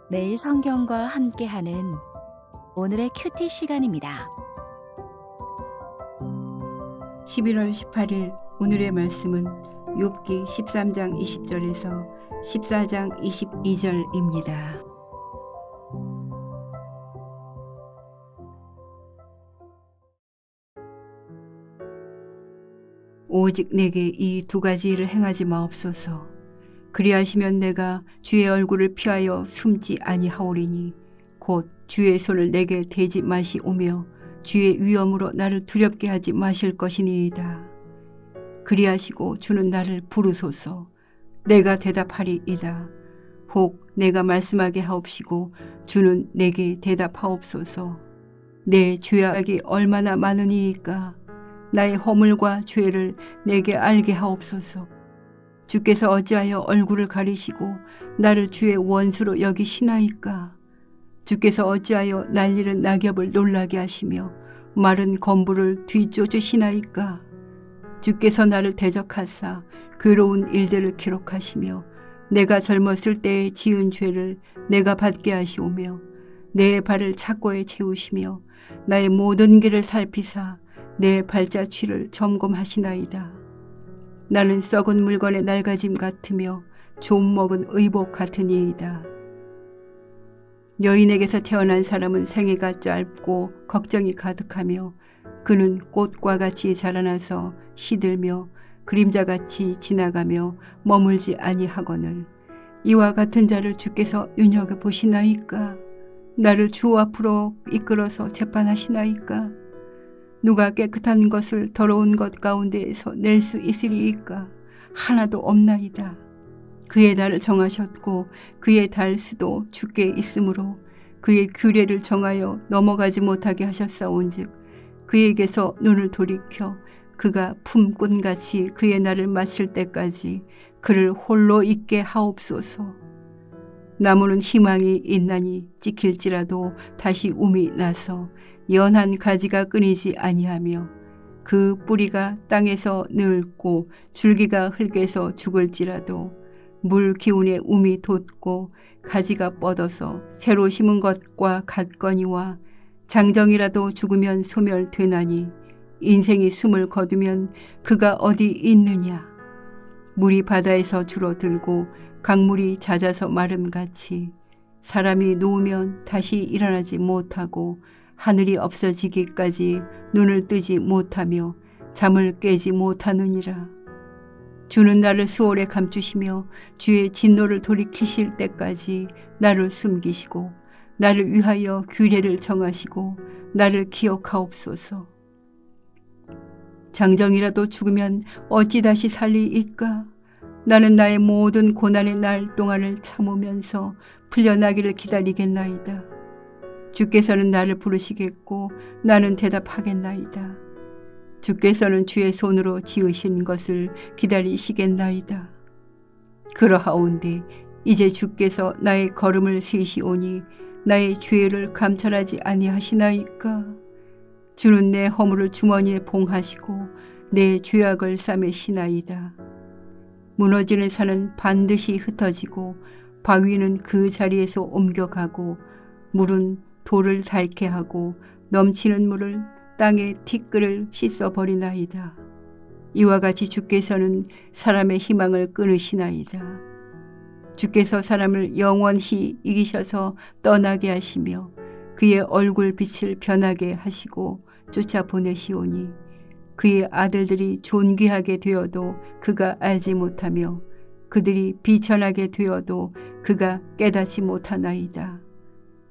매일 성경과 함께하는 오늘의 큐티 시간입니다. 11월 18일 오늘의 말씀은 욥기 13장 20절에서 14장 22절입니다. 오직 내게 이 두 가지 일을 행하지 마옵소서. 그리하시면 내가 주의 얼굴을 피하여 숨지 아니하오리니 곧 주의 손을 내게 대지 마시오며 주의 위엄으로 나를 두렵게 하지 마실 것이니이다. 그리하시고 주는 나를 부르소서. 내가 대답하리이다. 혹 내가 말씀하게 하옵시고 주는 내게 대답하옵소서. 내 죄악이 얼마나 많으니이까 나의 허물과 죄를 내게 알게 하옵소서. 주께서 어찌하여 얼굴을 가리시고 나를 주의 원수로 여기시나이까. 주께서 어찌하여 날리는 낙엽을 놀라게 하시며 마른 검부를 뒤쫓으시나이까. 주께서 나를 대적하사 괴로운 일들을 기록하시며 내가 젊었을 때에 지은 죄를 내가 받게 하시오며 내 발을 착고에 채우시며 나의 모든 길을 살피사 내 발자취를 점검하시나이다. 나는 썩은 물건의 낡아짐 같으며 좀 먹은 의복 같으니이다. 여인에게서 태어난 사람은 생애가 짧고 걱정이 가득하며 그는 꽃과 같이 자라나서 시들며 그림자같이 지나가며 머물지 아니하거늘 이와 같은 자를 주께서 눈여겨보시나이까. 나를 주 앞으로 이끌어서 재판하시나이까. 누가 깨끗한 것을 더러운 것 가운데에서 낼 수 있으리이까. 하나도 없나이다. 그의 날을 정하셨고 그의 달수도 주께 있으므로 그의 규례를 정하여 넘어가지 못하게 하셨사온즉 그에게서 눈을 돌이켜 그가 품꾼같이 그의 날을 마칠 때까지 그를 홀로 있게 하옵소서. 나무는 희망이 있나니 찍힐지라도 다시 움이 나서 연한 가지가 끊이지 아니하며 그 뿌리가 땅에서 늙고 줄기가 흙에서 죽을지라도 물 기운에 움이 돋고 가지가 뻗어서 새로 심은 것과 같거니와 장정이라도 죽으면 소멸되나니 인생이 숨을 거두면 그가 어디 있느냐. 물이 바다에서 줄어들고 강물이 잦아서 마름같이 사람이 누우면 다시 일어나지 못하고 하늘이 없어지기까지 눈을 뜨지 못하며 잠을 깨지 못하느니라. 주는 나를 수월에 감추시며 주의 진노를 돌이키실 때까지 나를 숨기시고 나를 위하여 규례를 정하시고 나를 기억하옵소서. 장정이라도 죽으면 어찌 다시 살리이까. 나는 나의 모든 고난의 날 동안을 참으면서 풀려나기를 기다리겠나이다. 주께서는 나를 부르시겠고 나는 대답하겠나이다. 주께서는 주의 손으로 지으신 것을 기다리시겠나이다. 그러하온데 이제 주께서 나의 걸음을 세시오니 나의 죄를 감찰하지 아니하시나이까. 주는 내 허물을 주머니에 봉하시고 내 죄악을 싸매시나이다. 무너지는 산은 반드시 흩어지고 바위는 그 자리에서 옮겨가고 물은 돌을 닳게 하고 넘치는 물을 땅의 티끌을 씻어버리나이다. 이와 같이 주께서는 사람의 희망을 끊으시나이다. 주께서 사람을 영원히 이기셔서 떠나게 하시며 그의 얼굴 빛을 변하게 하시고 쫓아보내시오니 그의 아들들이 존귀하게 되어도 그가 알지 못하며 그들이 비천하게 되어도 그가 깨닫지 못하나이다.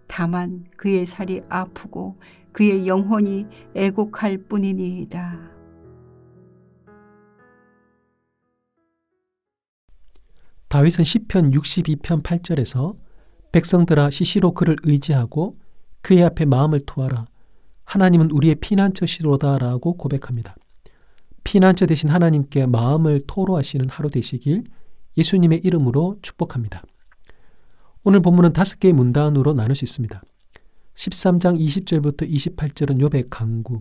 다만 그의 살이 아프고 그의 영혼이 애곡할 뿐이니이다. 다윗은 시편 62편 8절에서 백성들아 시시로 그를 의지하고 그의 앞에 마음을 토하라. 하나님은 우리의 피난처시로다 라고 고백합니다. 피난처 되신 하나님께 마음을 토로하시는 하루 되시길 예수님의 이름으로 축복합니다. 오늘 본문은 5개의 문단으로 나눌 수 있습니다. 13장 20절부터 28절은 욥의 강구,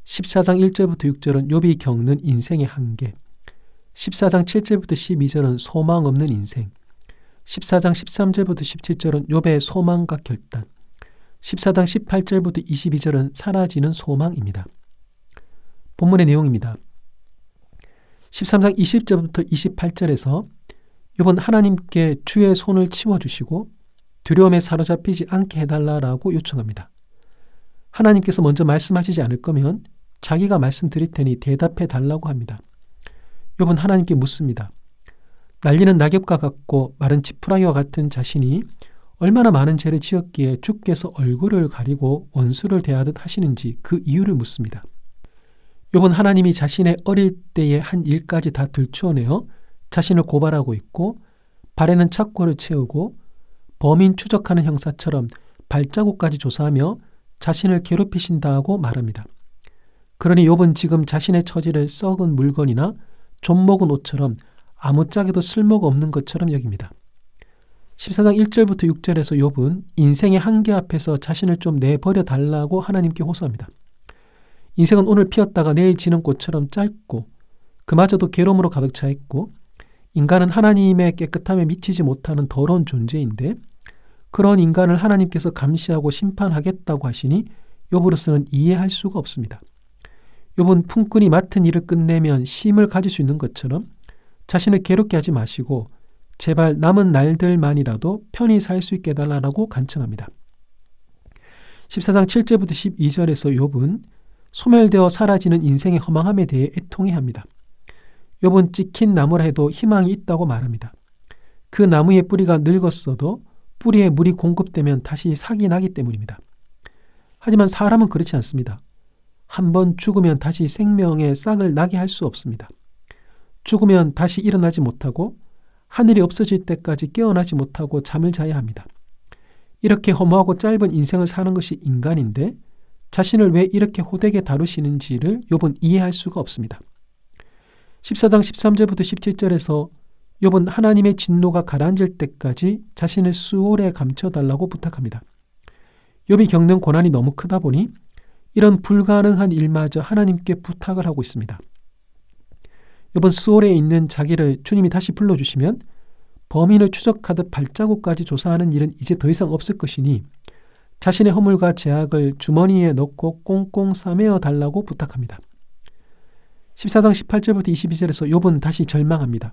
14장 1절부터 6절은 욥이 겪는 인생의 한계, 14장 7절부터 12절은 소망 없는 인생, 14장 13절부터 17절은 욥의 소망과 결단, 14장 18절부터 22절은 사라지는 소망입니다. 본문의 내용입니다. 13장 20절부터 28절에서 욥은 하나님께 주의 손을 치워주시고 두려움에 사로잡히지 않게 해달라고 요청합니다. 하나님께서 먼저 말씀하시지 않을 거면 자기가 말씀드릴 테니 대답해 달라고 합니다. 욥은 하나님께 묻습니다. 날리는 낙엽과 같고 마른 지푸라기와 같은 자신이 얼마나 많은 죄를 지었기에 주께서 얼굴을 가리고 원수를 대하듯 하시는지 그 이유를 묻습니다. 욥은 하나님이 자신의 어릴 때의 한 일까지 다 들추어내어 자신을 고발하고 있고 발에는 착고를 채우고 범인 추적하는 형사처럼 발자국까지 조사하며 자신을 괴롭히신다고 말합니다. 그러니 욥은 지금 자신의 처지를 썩은 물건이나 좀먹은 옷처럼 아무짝에도 쓸모가 없는 것처럼 여깁니다. 14장 1절부터 6절에서 욥은 인생의 한계 앞에서 자신을 좀 내버려 달라고 하나님께 호소합니다. 인생은 오늘 피었다가 내일 지는 꽃처럼 짧고 그마저도 괴로움으로 가득 차 있고 인간은 하나님의 깨끗함에 미치지 못하는 더러운 존재인데 그런 인간을 하나님께서 감시하고 심판하겠다고 하시니 욥으로서는 이해할 수가 없습니다. 욥은 품꾼이 맡은 일을 끝내면 쉼을 가질 수 있는 것처럼 자신을 괴롭게 하지 마시고 제발 남은 날들만이라도 편히 살 수 있게 해달라고 간청합니다. 14장 7절부터 12절에서 욥은 소멸되어 사라지는 인생의 허망함에 대해 애통해합니다. 욥은 찍힌 나무라 해도 희망이 있다고 말합니다. 그 나무의 뿌리가 늙었어도 뿌리에 물이 공급되면 다시 싹이 나기 때문입니다. 하지만 사람은 그렇지 않습니다. 한번 죽으면 다시 생명의 싹을 나게 할 수 없습니다. 죽으면 다시 일어나지 못하고 하늘이 없어질 때까지 깨어나지 못하고 잠을 자야 합니다. 이렇게 허무하고 짧은 인생을 사는 것이 인간인데 자신을 왜 이렇게 호되게 다루시는지를 욥은 이해할 수가 없습니다. 14장 13절부터 17절에서 욥은 하나님의 진노가 가라앉을 때까지 자신을 수월에 감춰달라고 부탁합니다. 욥이 겪는 고난이 너무 크다 보니 이런 불가능한 일마저 하나님께 부탁을 하고 있습니다. 욥은 수월에 있는 자기를 주님이 다시 불러주시면 범인을 추적하듯 발자국까지 조사하는 일은 이제 더 이상 없을 것이니 자신의 허물과 죄악을 주머니에 넣고 꽁꽁 싸매어 달라고 부탁합니다. 14장 18절부터 22절에서 욥은 다시 절망합니다.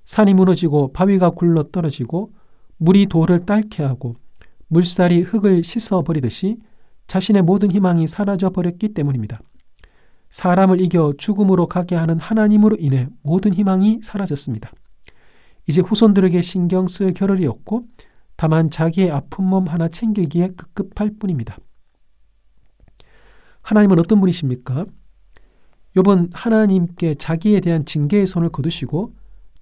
산이 무너지고 바위가 굴러 떨어지고 물이 돌을 딸게 하고 물살이 흙을 씻어버리듯이 자신의 모든 희망이 사라져 버렸기 때문입니다. 사람을 이겨 죽음으로 가게 하는 하나님으로 인해 모든 희망이 사라졌습니다. 이제 후손들에게 신경 쓸 겨를이 없고 다만 자기의 아픈 몸 하나 챙기기에 급급할 뿐입니다. 하나님은 어떤 분이십니까? 욥은 하나님께 자기에 대한 징계의 손을 거두시고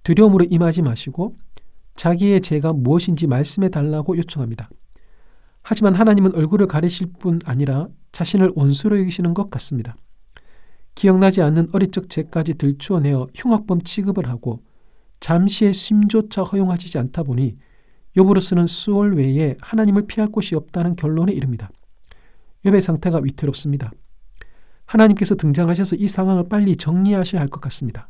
두려움으로 임하지 마시고 자기의 죄가 무엇인지 말씀해 달라고 요청합니다. 하지만 하나님은 얼굴을 가리실 뿐 아니라 자신을 원수로 여기시는 것 같습니다. 기억나지 않는 어릴 적 죄까지 들추어내어 흉악범 취급을 하고 잠시의 쉼조차 허용하시지 않다 보니 욥으로서는 수월 외에 하나님을 피할 곳이 없다는 결론에 이릅니다. 욥의 상태가 위태롭습니다. 하나님께서 등장하셔서 이 상황을 빨리 정리하셔야 할 것 같습니다.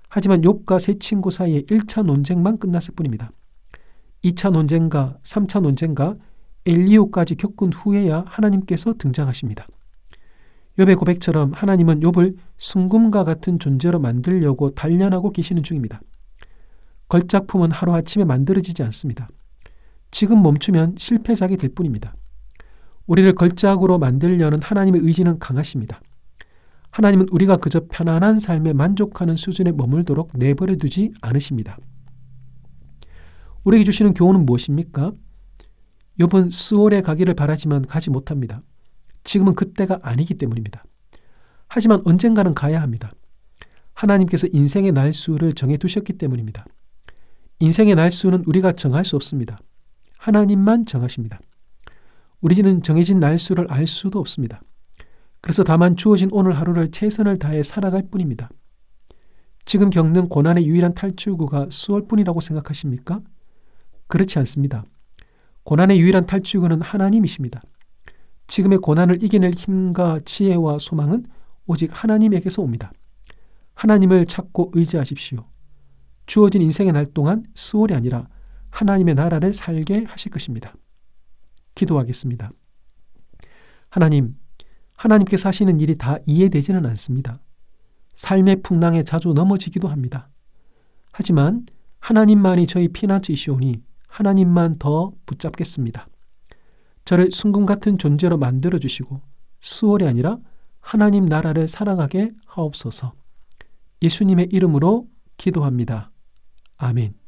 하지만 욥과 세 친구 사이에 1차 논쟁만 끝났을 뿐입니다. 2차 논쟁과 3차 논쟁과 엘리후까지 겪은 후에야 하나님께서 등장하십니다. 욥의 고백처럼 하나님은 욥을 순금과 같은 존재로 만들려고 단련하고 계시는 중입니다. 걸작품은 하루아침에 만들어지지 않습니다. 지금 멈추면 실패작이 될 뿐입니다. 우리를 걸작으로 만들려는 하나님의 의지는 강하십니다. 하나님은 우리가 그저 편안한 삶에 만족하는 수준에 머물도록 내버려 두지 않으십니다. 우리에게 주시는 교훈은 무엇입니까? 욥은 수월에 가기를 바라지만 가지 못합니다. 지금은 그때가 아니기 때문입니다. 하지만 언젠가는 가야 합니다. 하나님께서 인생의 날수를 정해두셨기 때문입니다. 인생의 날수는 우리가 정할 수 없습니다. 하나님만 정하십니다. 우리는 정해진 날수를 알 수도 없습니다. 그래서 다만 주어진 오늘 하루를 최선을 다해 살아갈 뿐입니다. 지금 겪는 고난의 유일한 탈출구가 수월뿐이라고 생각하십니까? 그렇지 않습니다. 고난의 유일한 탈출구는 하나님이십니다. 지금의 고난을 이겨낼 힘과 지혜와 소망은 오직 하나님에게서 옵니다. 하나님을 찾고 의지하십시오. 주어진 인생의 날 동안 수월이 아니라 하나님의 나라를 살게 하실 것입니다. 기도하겠습니다. 하나님, 하나님께서 하시는 일이 다 이해되지는 않습니다. 삶의 풍랑에 자주 넘어지기도 합니다. 하지만 하나님만이 저희 피난처이시오니 하나님만 더 붙잡겠습니다. 저를 순금 같은 존재로 만들어주시고 수월이 아니라 하나님 나라를 살아가게 하옵소서. 예수님의 이름으로 기도합니다. 아멘.